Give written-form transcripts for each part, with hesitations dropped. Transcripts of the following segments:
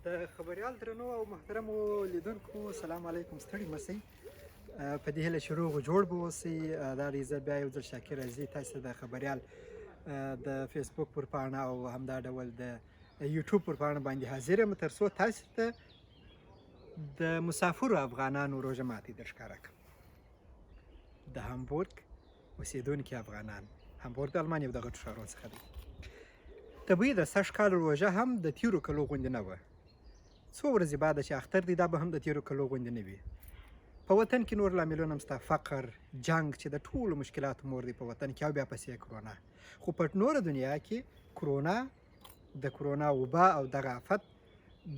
د خبریال درنو او محترمو لیدونکو سلام علیکم، ستړي مه شئ. په دې هیله چې روغ او جوړ به اوسئ. دا دی زه بیا یو ځل شاکر رضي تاسو ته د خبریال د فیسبوک پر پاڼه او همدا ډول د یوټیوب پر پاڼه باندې حاضر یم تر څو تاسو ته د مسافرو افغانانو روژه ماتي در ښکاره کړم. د هامبورګ اوسېدونکي افغانان، هامبورګ د المانیا یو د غټو ښارونو څخه دی. طبیعي ده سږ کال روژه هم د تېرو کلو غوندې نه وه. څو ورځې بعده چې اختر دی دا به هم د تېرو کلو غوندې نه وي. په وطن کې نور لاملونه هم شته، فقر، جنګ چې د ټولو مشکلاتو مور دی په وطن کې، او بیا پسې کرونا. خو په نوره دنیا کې کرونا، د کرونا وبا او دغه آفت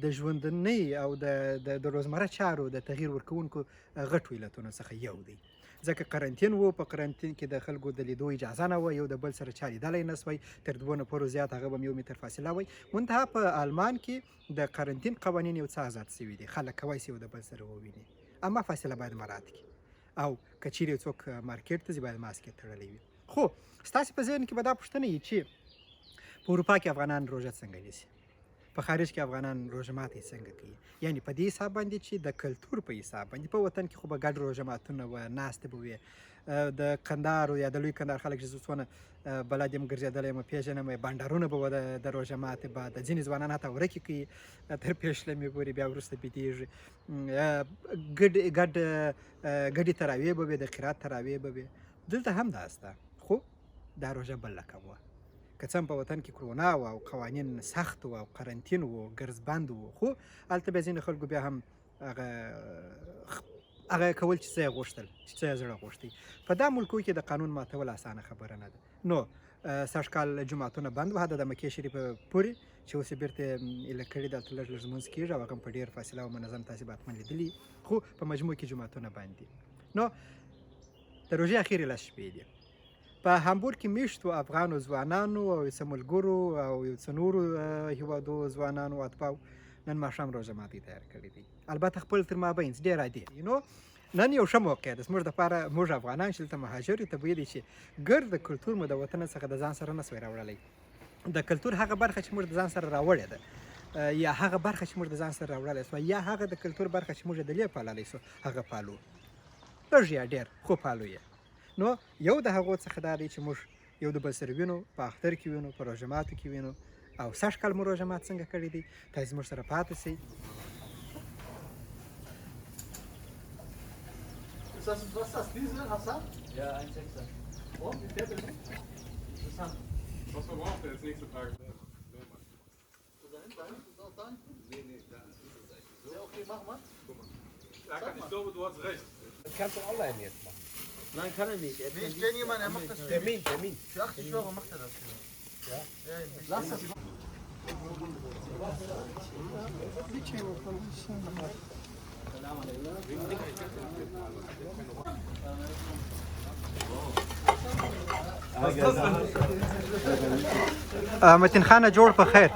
د ژوندنۍ او د روزمره چارو د تغییر ورکوونکو غټو علتونو څخه یو دی. ځکه قرنطین و، په قرنطین کې د خلکو د لیدو اجازه نه وه، یو د بل سره چا لیدلی نه سوی، تر 2 نفرو زیات هغه به 1 متر فاصله وی. منتها په آلمان کې د قرنطین قوانین یو څه آزاد سوي دي، خلک کولی شي یو د بل سره وویني، اما فاصله باید مراعات کړي، او که چیرې یو څوک مارکیټ ته ځي باید ماسک یې تړلی وي. خو ستاسې په ذهن کې به دا پوښتنه وي چې په اروپا کې افغانان روژه څنګه نیسي، په خارج کې افغانان روژه ماتي څنګه کوي؟ یعنې په دې حساب باندې چې د کلتور په حساب باندې په وطن کې خو به ګډ روژه ماتونه وه، ناستې به وې. د کندهار یا د لوی کندهار خلک چې زه څونه بلد یم ګرځېدلی یم پېژنم، بانډارونه به وه د روژه ماتې بعد. ځینې ځوانان حتی ورکې کوي تر پېشلمې پورې، بیا وروسته بېدېږي. ګډې تراویح به وې، د قرات تراویح به وې. دلته هم دا شته، خو دا روژه بل رقم وه. که څه هم په وطن کې کرونا وه او قوانین سخت وه او قرنطین وه، ګرځبند وه، خو هلته بیا ځینې خلکو بیا هم هغه کول چې څه یې غوښتل، چې څه یې زړه غوښتی. په دا ملکو کې د قانون ماتول اسانه خبره نه ده. نو سږ کال جوماتونه بند وه، د مکې شریفه پورې چې اوس یې بېرته ایله کړي، دلته لږ لږ لمونځ کېږي او هغه هم په ډېر فاصله او منظم، تاسې به حتما لیدلي، خو په مجموع کې جوماتونه بند دي. نو د روژې اخرې 10 شپې دي. په هامبورګ کې میشتو افغانو ځوانانو او یو څه ملګرو او یو څه نورو هېوادو ځوانانو او اتباعو نن ماښام روژه ماتي تیار کړی دی. البته خپل تر مابینځ ډېر عادي. نو نن یو ښه موقع ده زموږ دپاره، موږ افغانان چې دلته مهاجر یو، طبیعي دی چې ګرد د کلتور مو د وطن څخه د ځان سره نه سوی راوړلی. د کلتور هغه برخه چې موږ د ځان سره راوړې ده، یا هغه برخه چې موږ د ځان سره راوړلی سو، یا هغه د کلتور برخه چې موږ د لې پاللی سو، هغه پالو، لږ یا ډېر، خو پالو یې. نو یو د هغو څخه دا دی چې موږ یو د بل سره وینو، په اختر کې وینو، په روژه ماتو کې وینو، او سږ کال مو روژه مات څنګه کړی دی. تاسې زموږ سره پاتې شئ. Was ist das, Diesel, Hassan? Ja, 1,6er. Und, wie fährt der nicht? Interessant. Was verbraucht er jetzt nächste Tage? Wo dahin? Da hinten? Nee, da ist Seite. Ja, okay, mach mal. Guck mal. Ich glaube, du hast recht. Das kannst du online jetzt machen. Nein, kann er nicht. Nee, ich kenne jemanden, er macht das Termin. für 80 Euro macht er das. Ja? Ja, Lass das. متین خانه جوړ په خیر.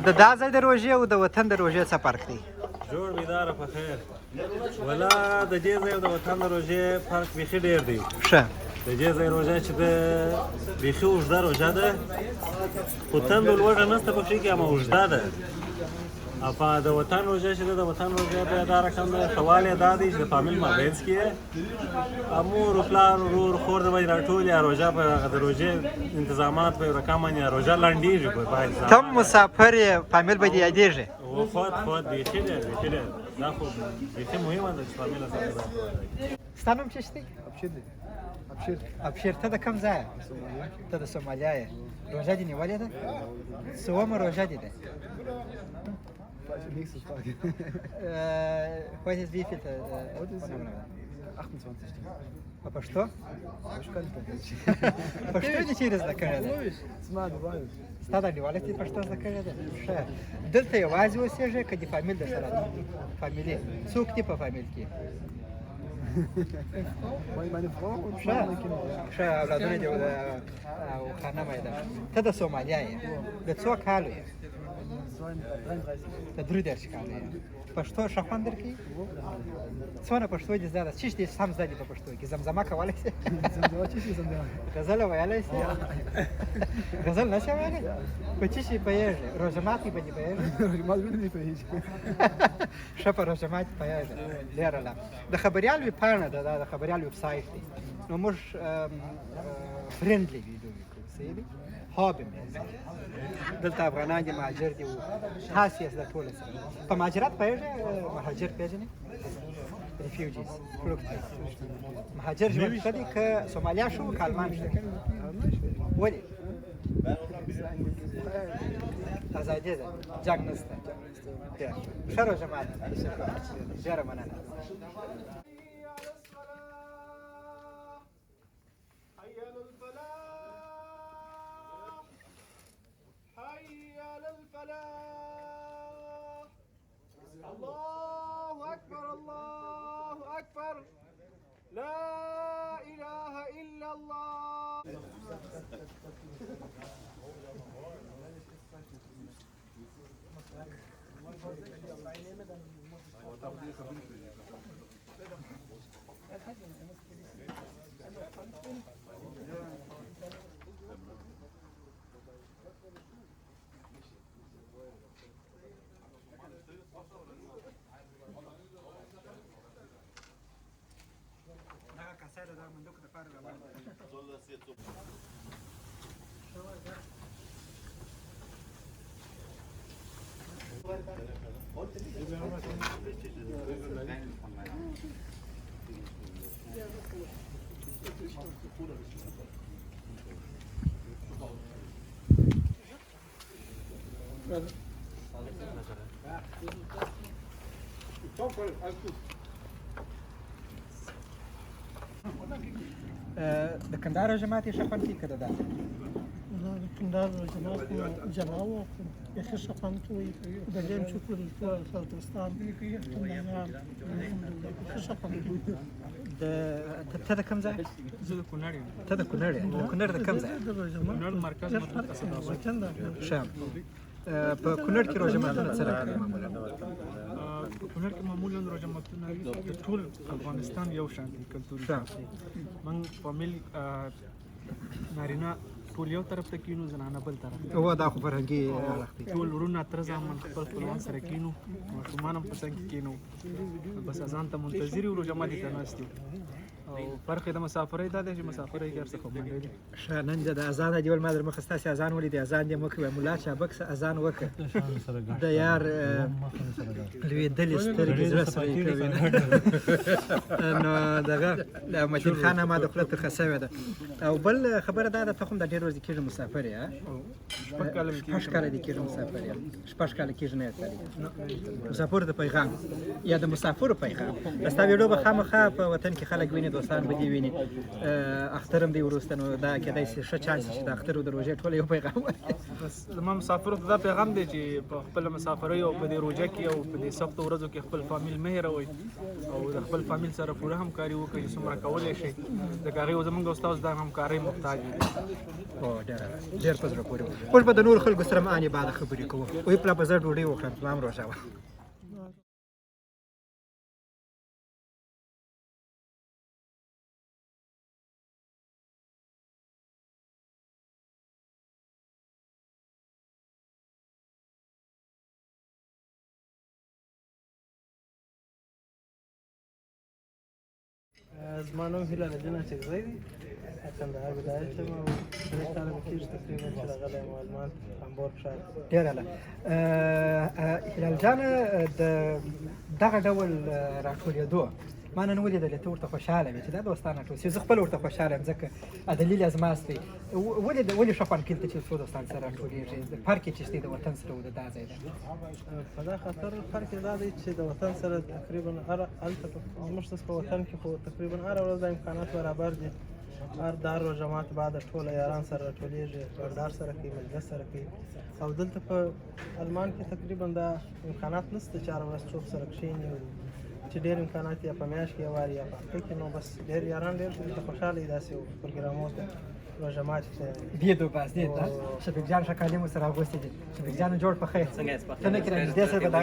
د دا ځای د روژې او د وطن د روژې څه فرق دی؟ جوړ بیداره په خیر. ولا د دې ځای او د وطن د روژې فرق بیخي ډېر دی. ښه. د دې ځای روژه چې د بیخي اوږده روژه ده، خو تنده لوږه نشته پکې کې، اما اوږده ده. او په د وطن روژه چې ده، د وطن روژه بیا دا رقم دی، ښه والی دا دی چې د فامیل مابینځ کې یې مور و پلار ورور خور د باندې راټول یا روژه په د روژې انتظامات په یو رقم باندې روژه لنډېږي. ته مسافر یې، فامیل به دې یادېږي؟ خود بیخي دی، بیخي دی. دا خو بیخي مهمه ده چې فامیل سره ځان وایي. ستا نوم څه دی؟ ابشیر. ته د کوم ځایه؟ ته د سومالیا یې. روژه دې نیولې ده؟ څومه روژه دې ده؟ Nächste Frage. Heute ist wie viel? Heute ist 28. په پښتو؟ Ich kann nicht Deutsch. پښتو دې چیرې زده کړې ده؟ زما انډیوال. ستا د انډیوالۍ دې پښتو زده کړې ده؟ ښه. دلته یوازې اوسېږې که د فامیل درسره دی؟ فامیلي څوک دي په فامیل کې؟ meine Frau und ښه meine Kinder. ښه اولادونه دې او خانه مې ده ته د سومالیا یې د څو کالو یې 33. د 33 کالو یې پښتو ښه خوند درکوي څونه پښتو دې زده ده څه دې سم زده دي په پښتو کې زمزمه کولی شې غزل ویلی شې غزل نه شې ویلی په څه شي پوهېږې روژه ماتي به دې پوهېږې Mal will nicht verhindern. ښه په روژه ماتي پوهېږې ډېره لا د خبریال ویب پاڼه ده دا د خبریال ویب سایټ دی نو موږ فرندلی ویډیو کوو صحیح دی هابم دلته افغانان دي مهاجر دي تاسې یې د ټوله سره په مهاجرت پوهېږې مهاجر پېژنې ریفیوجیز مهاجر ژوند ښه دی که سومالیا شو که المان شو ولې ازادي ده جنګ نشته ښه روژه ماته ډېره مننه الله أكبر الله أكبر لا إله إلا الله د کندهار روژه ماتي ښه خوند کوي که د دا د کندهار روژه ماتي جلا وه بیخي ښه خوند کوي د ډېر شکر سرتستان کندهار بیخي ښه خوند کوي ته د کوم ځای زه د کونړ یم. ته د کونړ یې د کونړ د کوم ځای د روژه کونړ مرکز مطلب اسداباد. ښه په کونړ کې روژه ماتونه څه رقم معمولا په کونړ کې معمولا روژه ماتونه د ټول افغانستان یو شان دي کلتوري ښه. موږ فامیل نارینه ټول یو طرف ته کینو زنانه بل طرف ته. هو دا خو فرهنګي اړخ دی ټول ورونه تر زامن خپل خپلوان سره کینو ماشومان هم په څنګ کې کینو بس اذان ته منتظر یو روژه ماتي ته ناست یو او فرق یې د مسافرۍ دا دی چې مسافرۍ کې هر څه خو منډې دي. ښه نن د اذان دیول ما در مخه ستاسې اذان ولیدې اذان دې مه کوئ ملا چابک څه اذان وکړه د یار لوېدلې سترګې زړه سوی کوي نو دغه متین خان ما د خوله ترخه سوې ده او بل خبره دا ده ته خو هم دا ډېر ورځې کېږي مسافر یې شپږ کاله مې شپږ کاله دې کېږي مسافر یې شپږ کاله کېږي نه یې مسافر د پیغام یا د مسافرو پیغام ستا ویډیو به خامخا په وطن کې خلک ویني دوستان به دې ویني اختر هم دی وروسته نو دا کېدای شي ښه چانس چې د اختر او د روژې ټوله یو پیغام بس زما مسافرو ته دا پیغام دی چې په خپله مسافرۍ او په دې روژه کې او په دې سختو ورځو کې خپل فامیل مه هېروئ او د خپل فامیل سره پوره همکاري وکړئ چې څومره کولی شئ ځکه هغې زموږ او ستاسو د همکارۍ محتاج دي. ډېر په زړه پورې موږ به د نورو خلکو سره معانې باده خبرې کوو وایي پلا به زه ډوډۍ وخورم زما هم روژه وه زما نوم هیلال الدین اچکزی دی کندهار ولایت یم او درې کاله مې کېږي تقریبا چې راغلی یم المان امبورګ ښار ډېره ښه هلال جانه د دغه ډول راټولېدو ما نن ولیدلې ته ورته خوشحاله وې چې دا دوستان راټول شي زه خپله ورته خوشحاله یم ځکه دلیل ازماست دی ولې ښه خوند کوي ته چې څو دوستان سره راټولېږي فرق یې چې شته د وطن سره او د دا ځای ده په دا خاطر فرق یې دا دی چې د وطن سره تقریبا هلته زموږ په وطن کې خو تقریبا هره ورځ د امکانات برابر دي هر دار روژه مات بعد ټوله یاران سره راټولېږي بردار سره کوي مجلس سره کوي او دلته په المان کې تقریبا دا امکانات نشته چې هره ورځ څوک سره کښېني چې ډېر امکانات یا په میاشت کې یو وار یا په هفته کې نو بس ډېر یاران ډېر ته خوشحاله وي داسې پروګرامونو ته روژه ماتي ته دې باز دې دا شفیق جان شکالي مو سره اغوستي دي شفیق جان جوړ په خیر ته نه کړې دې سره دا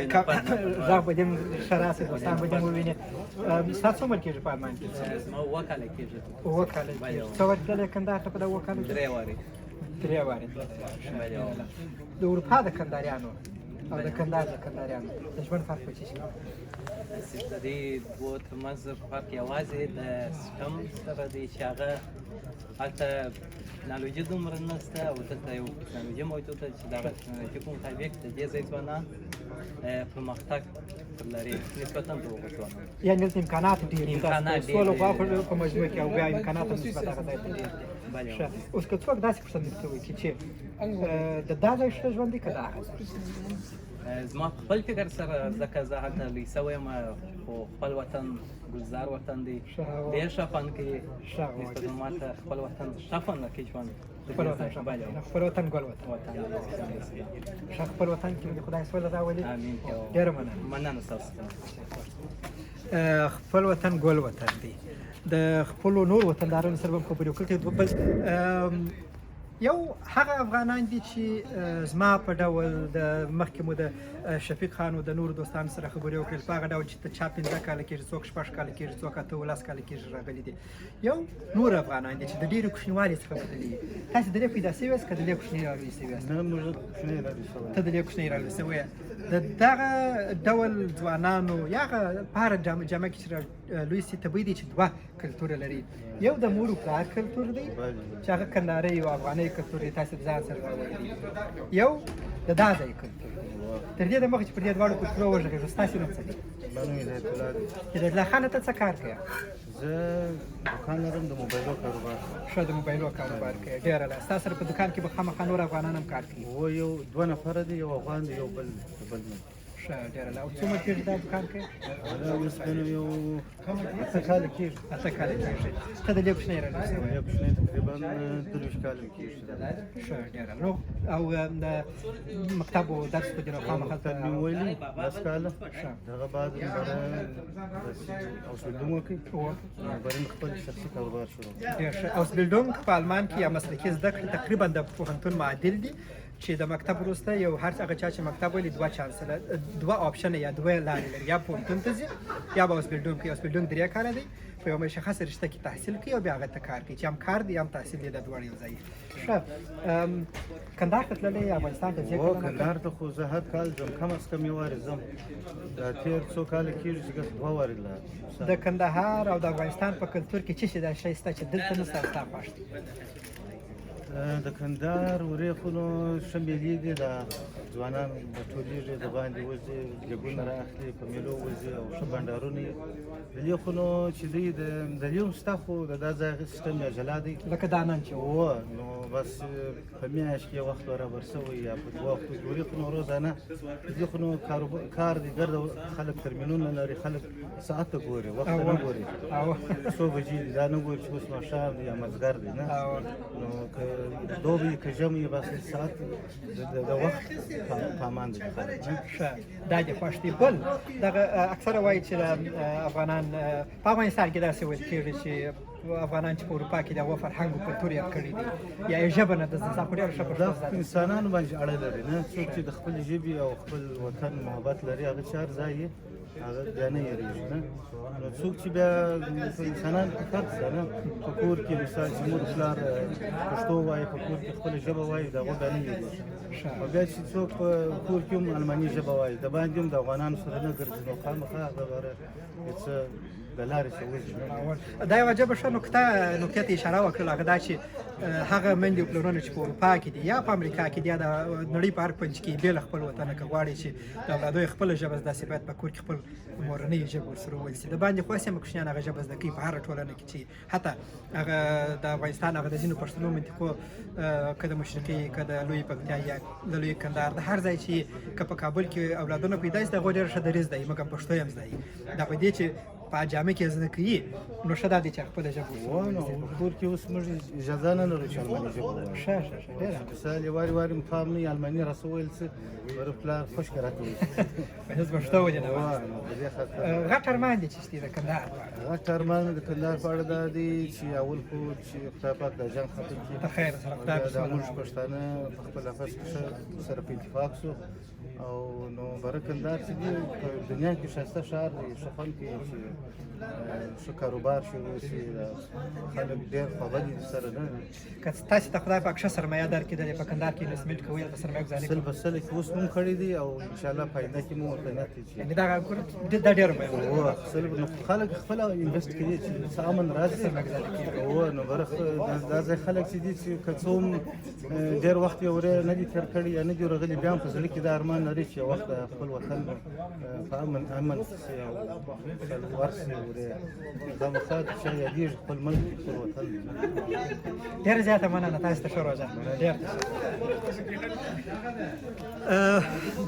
راغ به دې شراسه دوستان به دې وویني تاسو عمر کېږي په امان کې ما وکاله کېږي وکاله څو ورته کندهار ته په دا وکاله درې واري د اروپا د کنداریانو او د کندهار د کنداریانو د ژوند فرق په څه شي د دې دوه ترمنځ فرق یوازې د سیستم سره دی چې هغه هلته ټکنالوژي دومره نشته او دلته یو ټکنالوژي موجوده چې د هغه ټکنالوژي په مطابق د دې ځای ځوانان پرمختګ لري نسبتا د هغو ځوانانو یعنې دلته امکانات ډېر دي ټولو غواړو په مجموع کې او بیا امکانات هم نسبت هغه ځای ته ډېر دي اوس که څوک داسې پوښتنه درته وکړي چې د دا ځای ښه ژوند دی که د هغه ځای زما په خپل فکر سره ځکه زه هلته لوی سوی یم خو خپل وطن ګلزار وطن دی ډېر ښه خوند کوي نسبت ما ته خپل وطن ښه خوند کوي ژوند خپل وطن خپل وطن ګل وطن ښه خپل وطن کې د خدای سوله راولي ډېره مننه ستاسو خپل وطن ګل وطن دی د خپلو نور وطندارانو سره به خبرې وکړو بل یو هغه افغانان دي چې زما په ډول د مخکې مو د شفیق خان او د نورو دوستانو سره خبرې وکړې په هغه ډول چې ته چا 15 کاله کېږي څوک 6 کاله کېږي څوک 18 کاله کېږي راغلي دي یو نور افغانان دي چې د ډېرو کوچنیوالي څخه بدلي تاسو د دې پیدا شوي یاست که د دې کوچني رالوي شوي یاست ته د دې کوچني رالوي شوی یې د دغه ډول ځوانانو یا هغه په هره جامعه کې چې لوی سي طبیعي دي چې دوه کلتوره لري یو د مور او پلار کلتور دی چې هغه کندهاري او افغاني کلتور دی تاسو د ځان سره راوړی دی یو د دا ځای کلتور تر دې دمخه چې پر دې دواړو کلتورو وغږېږو ستاسو نوم څه دی هدایت الله خانه ته څه کار کوې زه دوکان لرم د موبایلو کاروبار ښه د موبایلو کاروبار کوې ډېره له ستا سره په دوکان کې به خامخا نور افغانان هم کار کوي و یو دوه نفره دي یو افغان دی یو بل ښه ډېره له او څومره کېږي دا دوکان کوې اوس یو 8 کاله کېږي 8 کاله کېږي ته د دې کوچنی رالوی شوی یو کوچنی تقریبا 23 کاله کېږي ښه ډېره نو او د مکتب او درس په جنو خامخا مکتب مې وویلي 10 کاله دغه بعد اوس بلډونګ وکړي برین خپل شخصي کاروبار شروع ډېر ښه اوس بلډونګ په آلمان کې یا مسلکي زده کړې تقریبا د پوهنتون معادل دي چې د مکتب وروسته یو هر هغه چا چې مکتب ویلي دوه چانسه دوه آپشن یا دوه لارې لري یا پوهنتون ته ځي یا به اوس بلډونګ کوي اوس بلډونګ 3 کاله دی په یو مشخصه رشته کې تحصیل کوي او بیا هغه ته کار کوي چې هم کار دی هم تحصیل دی د دواړو یو ځای ښه کندهار ته تللی افغانستان ته ځې کندهار ته خو زه هر کال ځم کم از کم یو وارې ځم دا تېر څو کاله کېږي چې ګس 2 وارې لاړم د کندهار او د افغانستان په کلتور کې څه شی دا شی شته چې دلته نشته ستا خوښ دی د کندهار ورېخونو ښه میلې دي د ځوانان راټولېږي د باندې وځي جګونه رااخلي په میلو وځي او ښه بنډارونه یې د لیخونو چې دی د لیون شته خو د دا ځای سیستم یا جلا دی لکه دا نن چې نو بس په میاشت کې وخت برابر شوی یا په 2 وختو د ورېخونو روزانه د لیخونو کار دی ګرده خلک ترمینونه لري خلک ساعت ته ګوري وخت نه ګوري څو بجې دي دا نه ګوري چې اوس ماښام دی یا مازدیګر دی نه نو دوبي که ژمی بس ساعت د وخت پامان دي ښه دا دې خوښ دی بل دغه اکثره وایي چې افغانان په افغانستان کې داسې ویل کېږي چې افغانان چې په اروپا کې د هغو فرهنګ او کلتور یاد کړی دی یا یې ژبه نه ده زده خو ډېره ښه پښتو زده انسانانو باندې اړه لري نه څوک چې د خپلې ژبې او خپل وطن محبت لري هغه چې هر ځای یې هغه بیا نه هېرېږي نه نو څوک چې بیا انسانان په فرق ده نه په کور کې مثال چې مور پلار پښتو وایي په کور کې خپله ژبه وایي د هغو بیا نه هېرېږي او بیا چې څوک په کور کې هم الماني ژبه وایي د باندې هم د افغانانو سره نه ګرځي نو خامخا هغه باره څه د لارې څه وځي دا یوه عجبه ښه نکتې ته اشاره وکړله هغه دا چې هغه میندې او پلرونه چې په اروپا کې دي یا په امریکا کې دي یا د نړۍ په هر کونج کې بې له خپل وطنه که غواړي چې د اولادو یې خپله ژبه زده شي باید په کور کې خپل مورنۍ ژبه ورسره وویل شي د باندې خو هسې هم کوچنیان هغه ژبه زده کوي په هره ټولنه کې چې حتی هغه د افغانستان هغه د ځینو پښتنو منطقو که د مشرقي که د لوی پکتیا یا د لوی کندهار د هر ځای چې که په کابل کې اولادونه پیدا شي د هغو ډېره ښه دریځ دی مګر پښتو یې هم زده دا په دې چې په جامع کې زده کوي نو ښه دا دی چې خپله ژبه وانه کور کې اوس موږ اجازه نه لرو چې الماني ژبه ووایو. ښه ډېره مثال یې وارې وارې مقام نه الماني راسه وویل څه ور پلار خوش راته وایي. هېڅ پښتو ولې نه وایي. نو په دې خاطر غټ ارمان دی چې د کندهار په اړه غټ ارمان د کندهار په اړه دا دی چې اول خو چې خدای پاک د جنګ ختم کړي د خیر سره خدای په دا موږ پښتانه په خپل نفس کې سره په اتفاق شو او نو بره کندهار چې دی په دنیا کې ښایسته ښار دی ښه خوند کوي چې ښه کاروبار شروع شي خلک ډېر خوابدي دي سره نه که تاسې ته خدای پاک ښه سرمایه درکړي په کندهار کې انویسټمنټ کوئ هلته سرمایه ګزاري سل په سل کې اوس هم کړی دی او انشاءالله پاینده کې مو ورته نه کوي یعنې دا ډېره مهمه ده. او سل نو خلک خپله انویسټ کوي چې څه امن راشي او نو بره دا ځای خلک چې دي چې که څه هم ډېر وخت یې ورې نه دي تېر کړي یا نه دي ورغلي بیا هم په زړه کې دا ارمان لري چې یو وخت خپل وطن په امن شي او ورشي ورې دا مخاط چې یادېږي خپل ملک خپل وطن. ډېره زیاته مننه تاسو ته ښه روژه. ډېر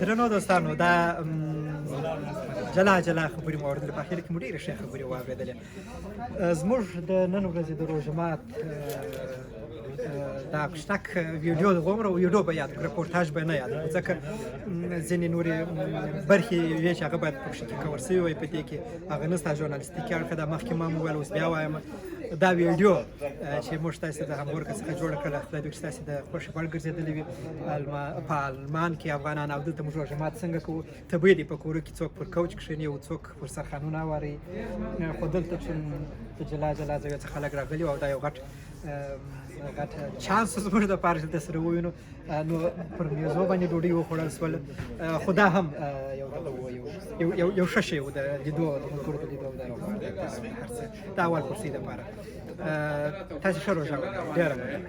درنو دوستانو دا جلا خبرې مو اورېدلې په اخر کې مو ډېرې ښې خبرې واورېدلې. زموږ د نن ورځې د روژه مات دا کوچنک ویډیو د غومره ویډیو به یاد کړو رپورتاژ به نه یاد کړو ځکه ځینې نورې برخې وې چې هغه باید پکښې کې کور شوي وای په دې کې هغه نه ستا ژورنالستیکي اړخ دا مخکې ما وویل اوس بیا وایم دا ویډیو چې موږ تاسې د همغورګ څخه جوړه کړله خدای دې وکړي ستاسې د خوښې وړ ګرځېدلې وي په المان کې افغانان او دلته موږ روژه مات څنګه کوو طبیعي دی په کورو کې څوک پر کوچ کښېني او څوک پر سرخانونه هواروي خو دلته چې جلا ځایو څخه خلک راغلي وو او دا یو غټ چانس زموږ دپاره چې دلته سره ووینو نو پر میزو باندې ډوډۍ وخوړل سول خو دا هم یو ښه شی و د لیدو د ملګرو د لیدو دا اول فرصې دپاره تاسې ښه روژه ولرئ ډېره مننه.